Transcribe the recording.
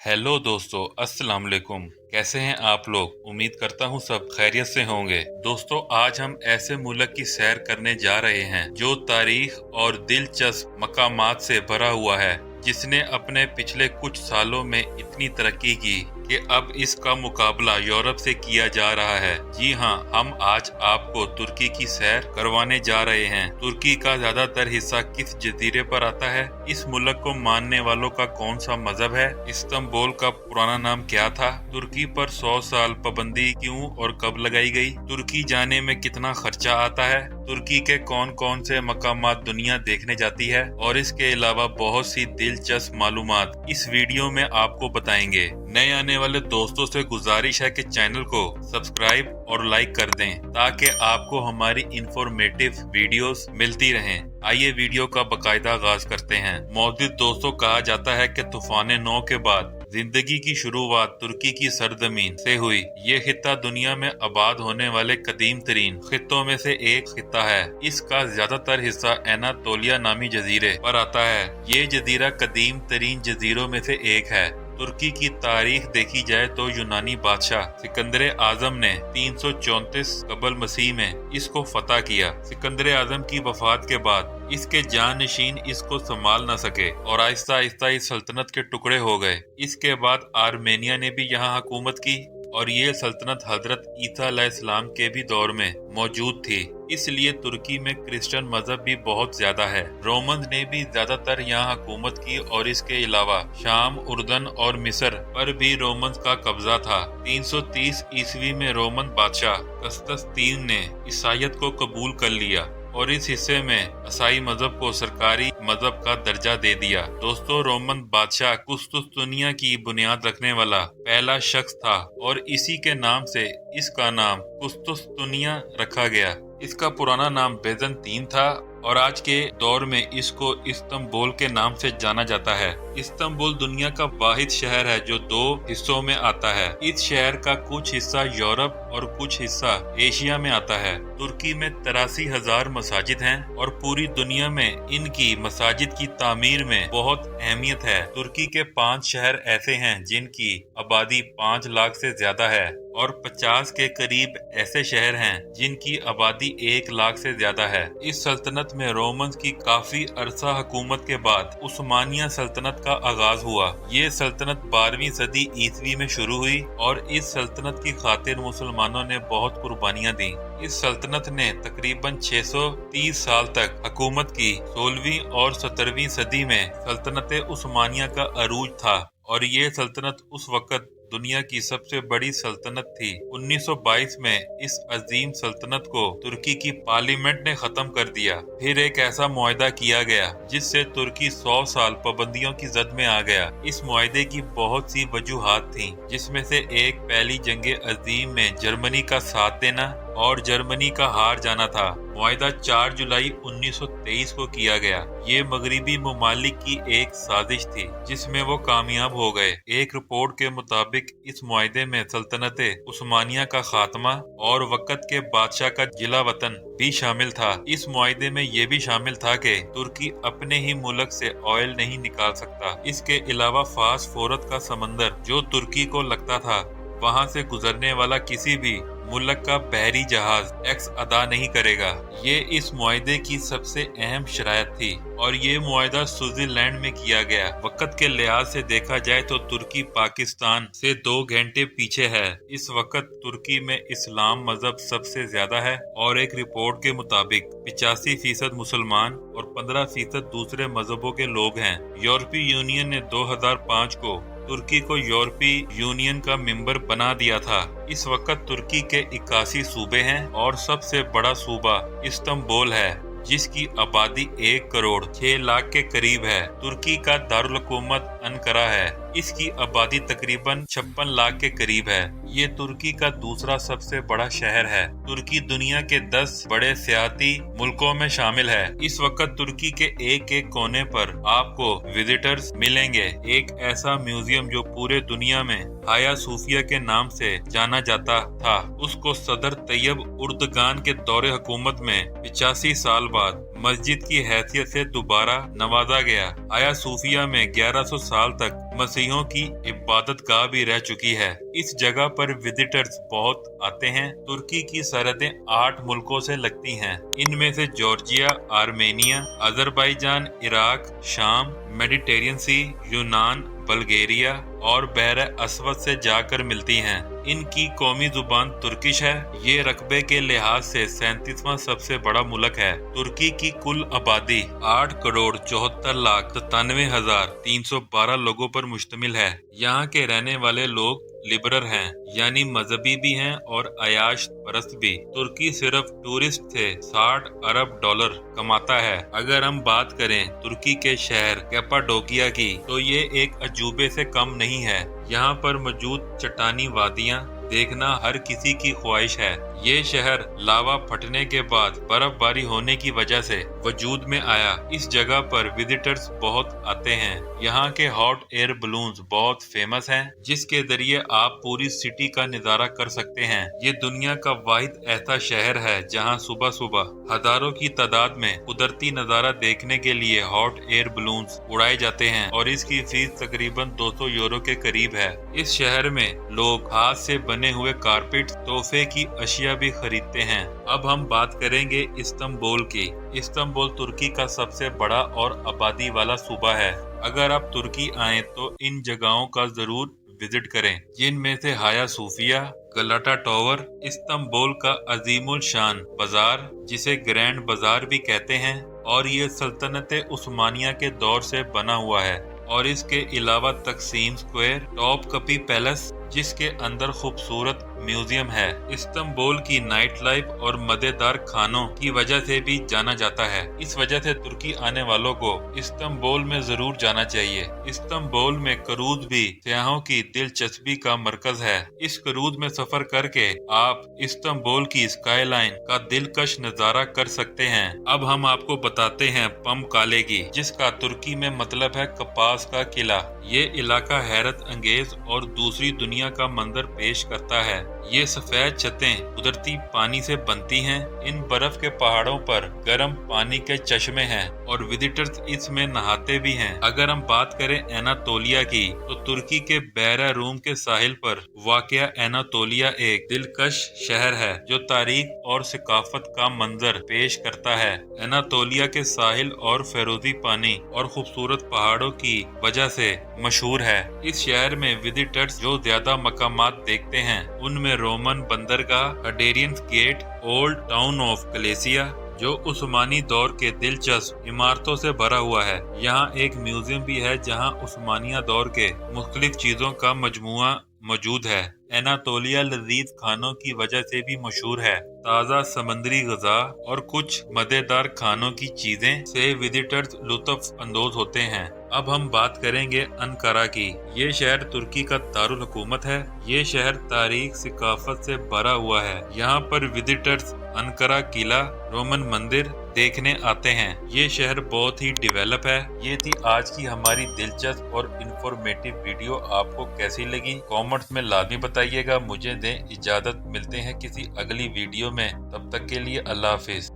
Hello दोस्तों, अस्सलाम वालेकुम। कैसे हैं आप लोग? उम्मीद करता हूं सब खैरियत से होंगे। दोस्तों, आज हम ऐसे मुल्क की सैर करने जा रहे हैं जो तारीख और दिलचस्प मकामात से भरा हुआ है, जिसने अपने पिछले कुछ सालों में इतनी तरक्की की कि अब इसका मुकाबला यूरोप से किया जा रहा है। जी हाँ, हम आज आपको तुर्की की सैर करवाने जा रहे हैं। तुर्की का ज्यादातर हिस्सा किस जजीरे पर आता है? इस मुल्क को मानने वालों का कौन सा मजहब है? इस्तांबुल का पुराना नाम क्या था? तुर्की पर 100 साल पाबंदी क्यों और कब लगाई गई? तुर्की जाने में कितना खर्चा आता है? तुर्की के कौन कौन से मकामात दुनिया देखने जाती है? और इसके अलावा बहुत सी दिलचस्प मालूमात इस वीडियो में आपको बताएंगे। नए आने वाले दोस्तों से गुजारिश है कि चैनल को सब्सक्राइब और लाइक कर दें ताकि आपको हमारी इंफॉर्मेटिव वीडियोस मिलती रहें। आइए वीडियो का बाकायदा आगाज करते हैं। मौजूद दोस्तों, कहा जाता है कि तूफान नौ के बाद जिंदगी की शुरुआत तुर्की की सरजमीन से हुई। ये खित्ता दुनिया में आबाद होने वाले कदीम तरीन खित्तों में से एक खित्ता है। इसका ज्यादातर हिस्सा एनातोलिया नामी जजीरे पर आता है। ये जजीरा कदीम तरीन जजीरों में से एक है। तुर्की की तारीख देखी जाए तो यूनानी बादशाह सिकंदर आजम ने 334 कबल मसीह में इसको फतह किया। सिकंदर आजम की वफात के बाद इसके जानशीन इसको संभाल न सके और आहिस्ता आहिस्ता इस सल्तनत के टुकड़े हो गए। इसके बाद आर्मेनिया ने भी यहाँ हुकूमत की और ये सल्तनत हजरत ईसा अलैहिस्सलाम के भी दौर में मौजूद थी। इसलिए तुर्की में क्रिश्चियन मजहब भी बहुत ज्यादा है। रोमन ने भी ज्यादातर यहाँ हुकूमत की और इसके अलावा शाम, उर्दन और मिस्र पर भी रोमन का कब्जा था। 330 ईस्वी में रोमन बादशाह कस्तस-3 ने ईसाईयत को कबूल कर लिया और इस हिस्से में ईसाई मजहब को सरकारी मजहब का दर्जा दे दिया। दोस्तों, रोमन बादशाह कुस्तुनतुनिया की बुनियाद रखने वाला पहला शख्स था और इसी के नाम से इसका नाम कुस्तुनतुनिया रखा गया। इसका पुराना नाम बेज़ंतीन था और आज के दौर में इसको इस्तांबुल के नाम से जाना जाता है। इस्तांबुल दुनिया का वाहिद शहर है जो 2 हिस्सों में आता है। इस शहर का कुछ हिस्सा यूरोप और कुछ हिस्सा एशिया में आता है। तुर्की में 83,000 मसाजिद हैं और पूरी दुनिया में इनकी मसाजिद की तामीर में बहुत अहमियत है। तुर्की के 5 शहर ऐसे हैं जिनकी आबादी 5 लाख से ज्यादा है और 50 के करीब ऐसे शहर हैं जिनकी आबादी 1 लाख से ज्यादा है। इस सल्तनत में रोमन्स की काफी अरसा हुकूमत के बाद उस्मानिया सल्तनत का आगाज हुआ। ये सल्तनत 12वीं सदी ईसवी में शुरू हुई और इस सल्तनत की खातिर मुसलमानों ने बहुत कुर्बानियां दी। इस सल्तनत ने तकरीबन 630 साल तक हुकूमत की। 16वीं और 17वीं सदी में सल्तनत उस्मानिया का अरूज था और ये सल्तनत उस वक्त दुनिया की सबसे बड़ी सल्तनत थी। 1922 में इस अजीम सल्तनत को तुर्की की पार्लियामेंट ने खत्म कर दिया। फिर एक ऐसा मुआहदा किया गया जिससे तुर्की 100 साल पाबंदियों की जद में आ गया। इस मुआहदे की बहुत सी वजूहात थीं, जिसमें से एक पहली जंगे अजीम में जर्मनी का साथ देना और जर्मनी का हार जाना था। मुआहदा 4 जुलाई 1923 को किया गया। ये मगरिबी मुमालिक की एक साजिश थी जिसमें वो कामयाब हो गए। एक रिपोर्ट के मुताबिक इस मुआहदे में सल्तनत उस्मानिया का खात्मा और वक्त के बादशाह का जिला वतन भी शामिल था। इस मुआहदे में ये भी शामिल था कि तुर्की अपने ही मुल्क से ऑयल नहीं निकाल सकता। इसके अलावा फास्फोरस का समंदर जो तुर्की को लगता था, वहाँ से गुजरने वाला किसी भी मुल्क का बहरी जहाज टैक्स अदा नहीं करेगा। ये इस मुआहदे की सबसे अहम शरायत थी और ये मुआहदा स्विट्जरलैंड में किया गया। वक्त के लिहाज से देखा जाए तो तुर्की पाकिस्तान से 2 घंटे पीछे है। इस वक्त तुर्की में इस्लाम मजहब सबसे ज्यादा है और एक रिपोर्ट के मुताबिक 85% मुसलमान और 15% दूसरे मजहबों के लोग हैं। यूरोपीय यूनियन ने 2005 को तुर्की को यूरोपीय यूनियन का मेंबर बना दिया था। इस वक्त तुर्की के 81 सूबे हैं और सबसे बड़ा सूबा इस्तांबुल है, जिसकी आबादी 1 करोड़ 6 लाख के करीब है। तुर्की का दारुल हुकूमत अंकारा है। इसकी आबादी तकरीबन 56 लाख के करीब है। ये तुर्की का दूसरा सबसे बड़ा शहर है। तुर्की दुनिया के 10 बड़े सियाहती मुल्कों में शामिल है। इस वक्त तुर्की के एक एक कोने पर आपको विजिटर्स मिलेंगे। एक ऐसा म्यूजियम जो पूरे दुनिया में हाया सूफिया के नाम से जाना जाता था, उसको सदर तैयब उर्दगान के दौरे हुकूमत में 85 साल बाद मस्जिद की हैसियत से दोबारा नवाजा गया। आया सूफिया में 1100 साल तक मसीहों की इबादत गाह भी रह चुकी है। इस जगह पर विजिटर्स बहुत आते हैं। तुर्की की सरहदें 8 मुल्कों से लगती हैं। इनमें से जॉर्जिया, आर्मेनिया, अजरबैजान, इराक, शाम, मेडिटेरियन सी, यूनान, बल्गेरिया और बहर अस्वद से जाकर मिलती हैं। इनकी कौमी जुबान तुर्किश है। ये रकबे के लिहाज से 37वां सबसे बड़ा मुल्क है। तुर्की की कुल आबादी 8,74,97,312 लोगों पर मुश्तमिल है। यहाँ के रहने वाले लोग लिबरल हैं, यानी मजहबी भी हैं और अयाश परस्त भी। तुर्की सिर्फ टूरिस्ट से 60 अरब डॉलर कमाता है। अगर हम बात करें तुर्की के शहर कैपाडोकिया की, तो ये एक अजूबे से कम नहीं है। यहाँ पर मौजूद चट्टानी वादियाँ देखना हर किसी की ख्वाहिश है। ये शहर लावा फटने के बाद बर्फबारी होने की वजह से वजूद में आया। इस जगह पर विजिटर्स बहुत आते हैं। यहाँ के हॉट एयर बलून्स बहुत फेमस हैं, जिसके जरिए आप पूरी सिटी का नजारा कर सकते हैं। ये दुनिया का वाहिद ऐसा शहर है जहाँ सुबह सुबह हजारों की तादाद में कुदरती नजारा देखने के लिए हॉट एयर बलून्स उड़ाए जाते हैं और इसकी फीस तकरीबन 200 यूरो के करीब है। इस शहर में लोग हाथ से बने हुए कारपेट, तोहफे की अशिया भी खरीदते हैं। अब हम बात करेंगे इस्तांबुल की। इस्तांबुल तुर्की का सबसे बड़ा और आबादी वाला सूबा है। अगर आप तुर्की आएं तो इन जगहों का जरूर विजिट करें, जिनमें से हाया सूफिया, गलाटा टावर, इस्तांबुल का अजीमुल शान बाजार जिसे ग्रैंड बाजार भी कहते हैं, और ये सल्तनत उस्मानिया के दौर से बना हुआ है। और इसके अलावा तकसीम स्क्वायर, टॉपकपी पैलेस जिसके अंदर खूबसूरत म्यूजियम है। इस्तांबुल की नाइट लाइफ और मजेदार खानों की वजह से भी जाना जाता है। इस वजह से तुर्की आने वालों को इस्तांबुल में जरूर जाना चाहिए। इस्तांबुल में क्रूज भी सयाहों की दिलचस्पी का मरकज है। इस क्रूज में सफर करके आप इस्तांबुल की स्काईलाइन का दिलकश नजारा कर सकते हैं। अब हम आपको बताते हैं पमकाले की, जिसका तुर्की में मतलब है कपास का किला। ये इलाका हैरत अंगेज और दूसरी दुनिया का मंजर पेश करता है। ये सफेद छतें कुदरती पानी से बनती हैं। इन बर्फ के पहाड़ों पर गर्म पानी के चश्मे हैं और विजिटर्स इसमें नहाते भी हैं। अगर हम बात करें एनातोलिया की, तो तुर्की के बहरा रूम के साहिल पर वाक़या एनातोलिया एक दिलकश शहर है जो तारीख और सकाफत का मंजर पेश करता है। एनातोलिया के साहिल और फेरोजी पानी और खूबसूरत पहाड़ों की वजह से मशहूर है। इस शहर में विजिटर्स जो ज्यादा मकामात देखते हैं उनमें रोमन बंदरगाह, हडेरियन गेट, ओल्ड टाउन ऑफ कलेसिया जो उस्मानी दौर के दिलचस्प इमारतों से भरा हुआ है। यहाँ एक म्यूजियम भी है जहाँ उस्मानिया दौर के मुख्तलिफ चीजों का मजमुआ मौजूद है। एनातोलिया लजीज खानों की वजह से भी मशहूर है। ताज़ा समुद्री ग़िज़ा और कुछ मज़ेदार खानों की चीजें से विजिटर्स लुत्फ़ अंदोज होते हैं। अब हम बात करेंगे अंकारा की। ये शहर तुर्की का दारुल हुकूमत है। ये शहर तारीख सकाफत से भरा हुआ है। यहाँ पर विजिटर्स अंकारा किला, रोमन मंदिर देखने आते हैं। ये शहर बहुत ही डेवलप है। ये थी आज की हमारी दिलचस्प और इंफॉर्मेटिव वीडियो। आपको कैसी लगी कमेंट्स में लाजमी बताइएगा। मुझे दें इजाजत, मिलते हैं किसी अगली वीडियो में। तब तक के लिए अल्लाह हाफिज।